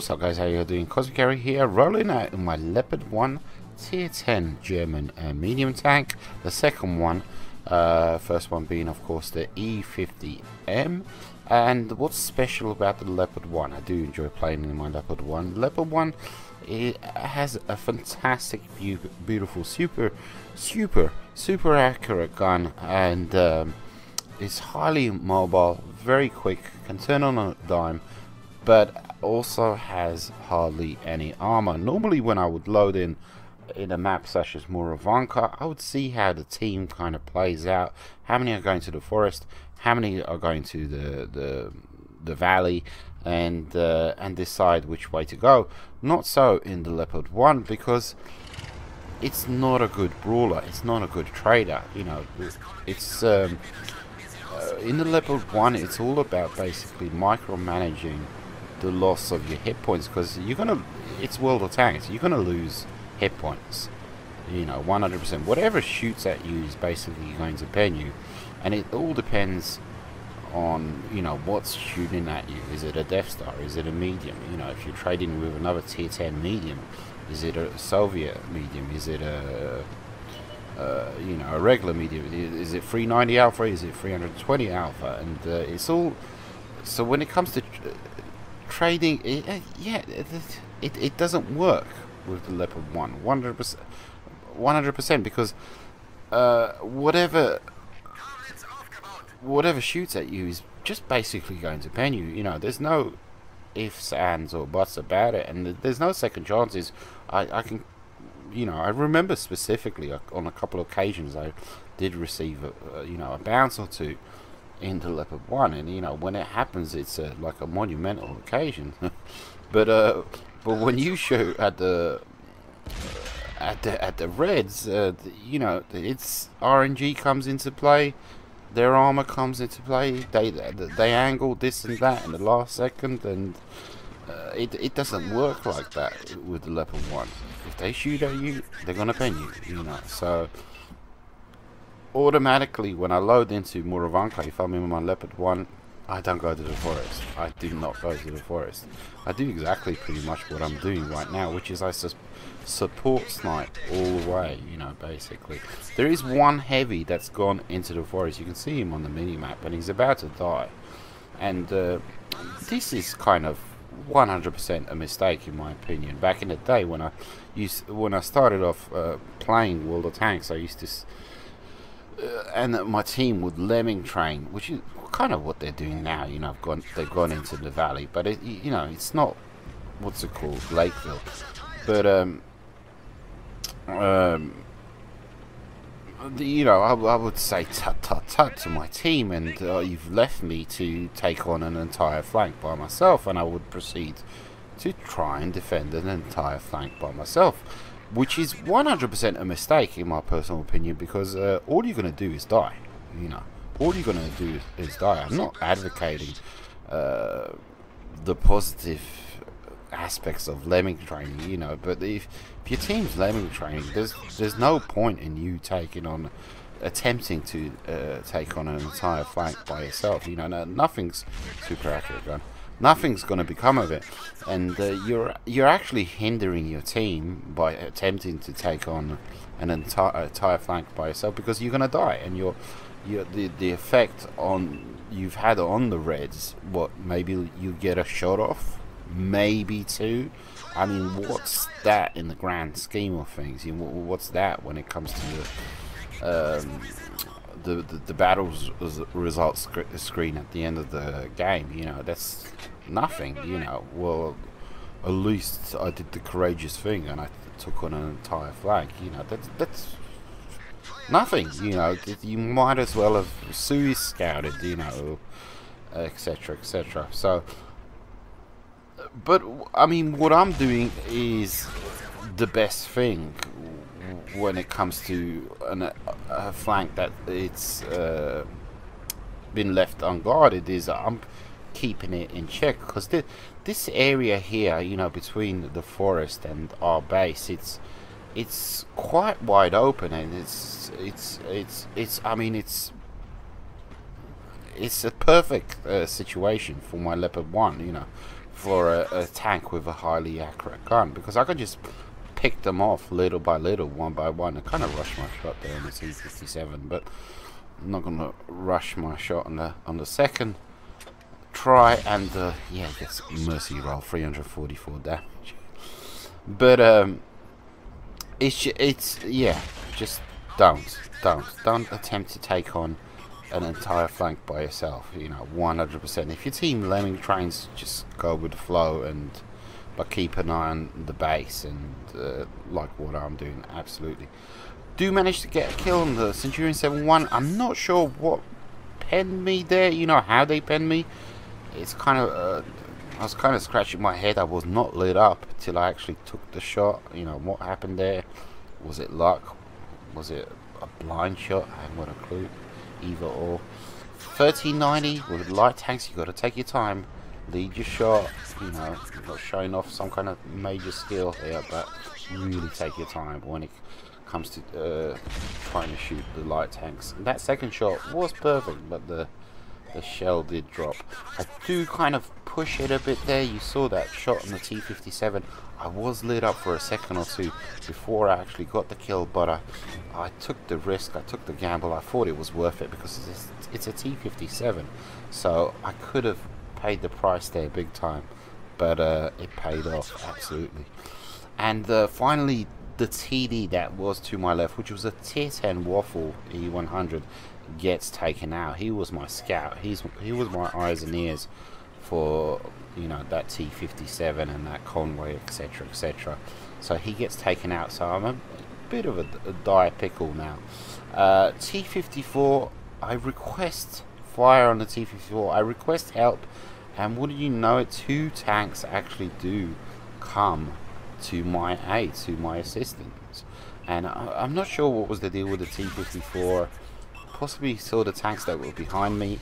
what's up guys, how you doing? Cosmic here, rolling out in my Leopard 1 tier 10 German medium tank. The second one, first one being of course the E50M. And what's special about the Leopard 1? I do enjoy playing in my Leopard 1. Leopard 1, it has a fantastic, beautiful, super accurate gun, and it's highly mobile, very quick, can turn on a dime, but also has hardly any armor. Normally when I would load in a map such as Muravanka, I would see how the team kind of plays out, how many are going to the forest, how many are going to the valley, and decide which way to go. Not so in the Leopard 1, because it's not a good brawler, it's not a good trader, you know. It's in the Leopard 1, it's all about basically micromanaging the loss of your hit points, because it's World of Tanks, you're gonna lose hit points, you know, 100%. Whatever shoots at you is basically going to pen you, and it all depends on, you know, what's shooting at you. Is it a Death Star? Is it a medium? You know, if you're trading with another tier 10 medium, is it a Soviet medium? Is it a you know, a regular medium? Is it 390 alpha? Is it 320 alpha? And it's all, so when it comes to trading, it doesn't work with the Leopard 1 100%, because whatever shoots at you is just basically going to pen you. You know, there's no ifs, ands or buts about it, and there's no second chances. I can, you know, I remember specifically on a couple of occasions I did receive you know, a bounce or two in the Leopard 1, and you know, when it happens, it's like a monumental occasion. but when you shoot at the Reds, you know, it's RNG comes into play, their armor comes into play, they angle this and that in the last second, and it doesn't work like that with the Leopard 1. If they shoot at you, they're gonna pen you, you know. So automatically when I load into Muravanka, if I'm in my Leopard 1, I don't go to the forest. I do not go to the forest. I do exactly pretty much what I'm doing right now, which is I support snipe all the way, you know, basically. There is one heavy that's gone into the forest. You can see him on the mini-map, and he's about to die. And this is kind of 100% a mistake in my opinion. Back in the day when I started off playing World of Tanks, I used to and my team would lemming train, which is kind of what they're doing now. You know, they've gone into the valley, but you know, it's not, what's it called, Lakeville. But you know, I would say tut tut tut to my team, and you've left me to take on an entire flank by myself, and I would proceed to try and defend an entire flank by myself, which is 100% a mistake in my personal opinion, because all you're going to do is die. You know, all you're going to do is die. I'm not advocating the positive aspects of lemming training, you know, but if your team's lemming training, there's no point in you attempting to take on an entire flank by yourself. You know, nothing's super accurate gun. Nothing's going to become of it, and you're actually hindering your team by attempting to take on an entire flank by yourself, because you're going to die, and the effect you've had on the Reds, what, maybe you get a shot off, maybe two. I mean, what's that in the grand scheme of things? You know, what's that when it comes to the battles results screen at the end of the game? You know, that's nothing. You know, well, at least I did the courageous thing and I took on an entire flag. You know, that's nothing. You know, you might as well have scouted, you know, etc, etc. So, but I mean, what I'm doing is the best thing when it comes to a flank that it's been left unguarded, is I'm keeping it in check, because this area here, you know, between the forest and our base, it's quite wide open, and I mean, it's a perfect situation for my Leopard 1, you know, for a tank with a highly accurate gun, because I could just pick them off little by little, one by one, and kind of rush my shot there on the T57. But I'm not gonna rush my shot on the second try, and yeah, gets mercy roll, 344 damage. But it's yeah, just don't attempt to take on an entire flank by yourself. You know, 100%. If your team lemming trains, just go with the flow, but keep an eye on the base, and like what I'm doing. Absolutely do manage to get a kill on the Centurion 7-1. I'm not sure what penned me there, you know, how they penned me. It's kind of I was kind of scratching my head. I was not lit up till I actually took the shot. You know, what happened there? Was it luck? Was it a blind shot? I haven't got a clue. Either or. 1390 with light tanks, you got to take your time, lead your shot. You know, you're not showing off some kind of major skill here, but really take your time when it comes to trying to shoot the light tanks. And that second shot was perfect, but the shell did drop. I do kind of push it a bit there. You saw that shot on the T57. I was lit up for a second or two before I actually got the kill, but I took the risk, I took the gamble. I thought it was worth it because it's a T57, so I could have paid the price there big time, but it paid off absolutely. And finally, the TD that was to my left, which was a tier 10 Waffle E100, gets taken out. He was my scout. He was my eyes and ears for, you know, that T57 and that convoy, etc, etc. So he gets taken out. So I'm a bit of a dire pickle now. T54, I request fire on the T54. I request help, and wouldn't you know it, 2 tanks actually do come to my aid, to my assistance. And I'm not sure what was the deal with the T54. Possibly saw the tanks that were behind me,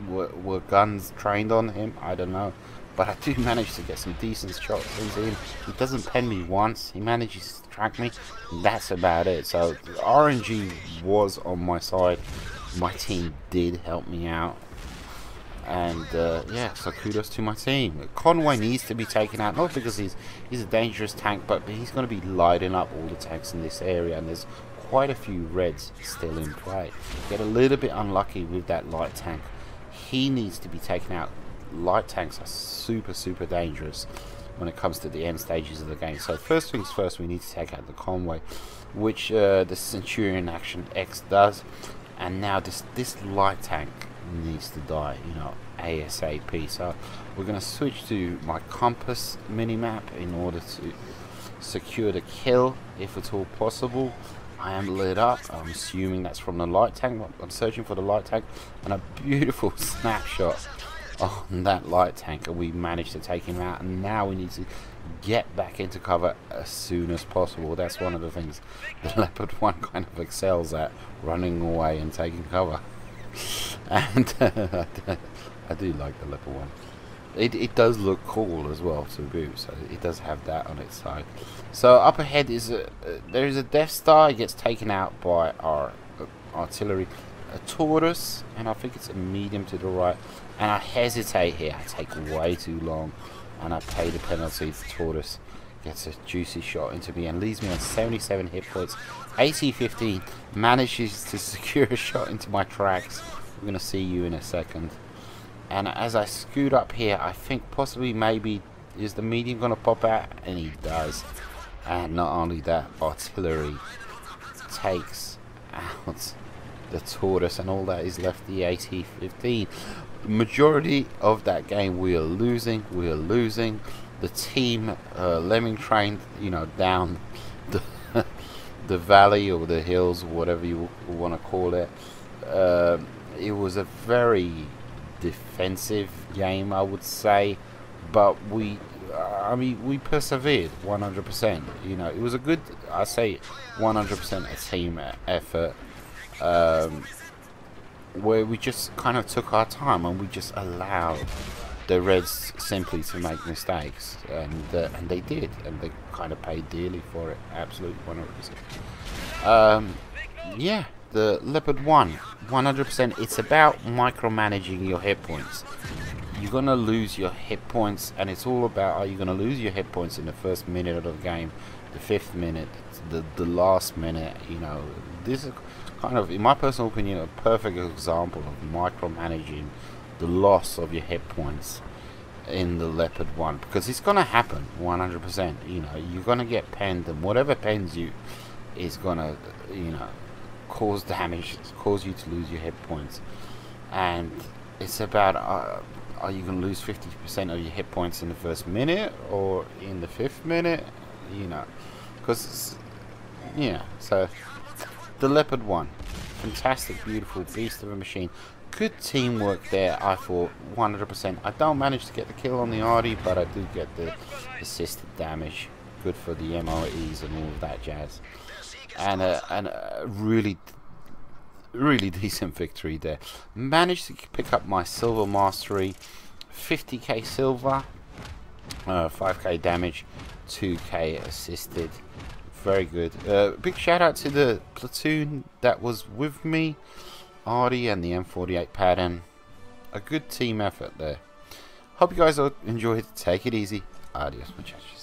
were guns trained on him, I don't know. But I do manage to get some decent shots into him. He doesn't pen me once, he manages to track me, and that's about it. So the RNG was on my side, my team did help me out. And yeah, so kudos to my team. Conway needs to be taken out, not because he's a dangerous tank, but he's going to be lighting up all the tanks in this area, and there's quite a few reds still in play. Get a little bit unlucky with that light tank. He needs to be taken out. Light tanks are super dangerous when it comes to the end stages of the game. So first things first, we need to take out the convoy, which the Centurion Action X does. And now this light tank needs to die, you know, ASAP. So we're going to switch to my compass minimap in order to secure the kill, if at all possible. I am lit up. I'm assuming that's from the light tank. I'm searching for the light tank, and a beautiful snapshot on that light tank, and we managed to take him out. And now we need to get back into cover as soon as possible. That's one of the things the Leopard 1 kind of excels at, running away and taking cover. And I do like the Leopard 1. It does look cool as well to boot, so it does have that on its side. So up ahead is there is a Death Star. It gets taken out by our artillery, a Taurus, and I think it's a medium to the right. And I hesitate here. I take way too long, and I pay the penalty. The Taurus gets a juicy shot into me and leaves me on 77 hit points. AT-15 manages to secure a shot into my tracks. We're gonna see you in a second. And as I scoot up here, I think possibly maybe is the medium going to pop out, and he does. And not only that, artillery takes out the Taurus, and all that is left the AT-15. Majority of that game we are losing. The team lemming trained, you know, down the valley or the hills, whatever you want to call it. It was a very defensive game, I would say, but we persevered 100%. You know, it was a good, I say 100% a team effort, where we just kind of took our time and we just allowed the Reds simply to make mistakes, and they did, and they kind of paid dearly for it. Absolutely 100%. Yeah, the Leopard 1, 100%. It's about micromanaging your hit points. you're gonna lose your hit points, and it's all about, are you gonna lose your hit points in the first minute of the game, the 5th minute, the last minute? You know, this is kind of, in my personal opinion, a perfect example of micromanaging the loss of your hit points in the Leopard 1, because it's gonna happen 100%. You know, you're gonna get penned, and whatever pens you is gonna, you know, cause damage, cause you to lose your hit points. And it's about, are you going to lose 50% of your hit points in the first minute or in the 5th minute? You know, because, yeah, so the Leopard 1, fantastic, beautiful beast of a machine. Good teamwork there, I thought, 100%. I don't manage to get the kill on the Artie, but I do get the assisted damage. Good for the MOEs and all of that jazz. And a really decent victory there. Managed to pick up my silver mastery, 50k silver, 5k damage, 2k assisted. Very good. Big shout out to the platoon that was with me, Artie and the M48 pattern. A good team effort there. Hope you guys all enjoyed. Take it easy. Adios, muchachos.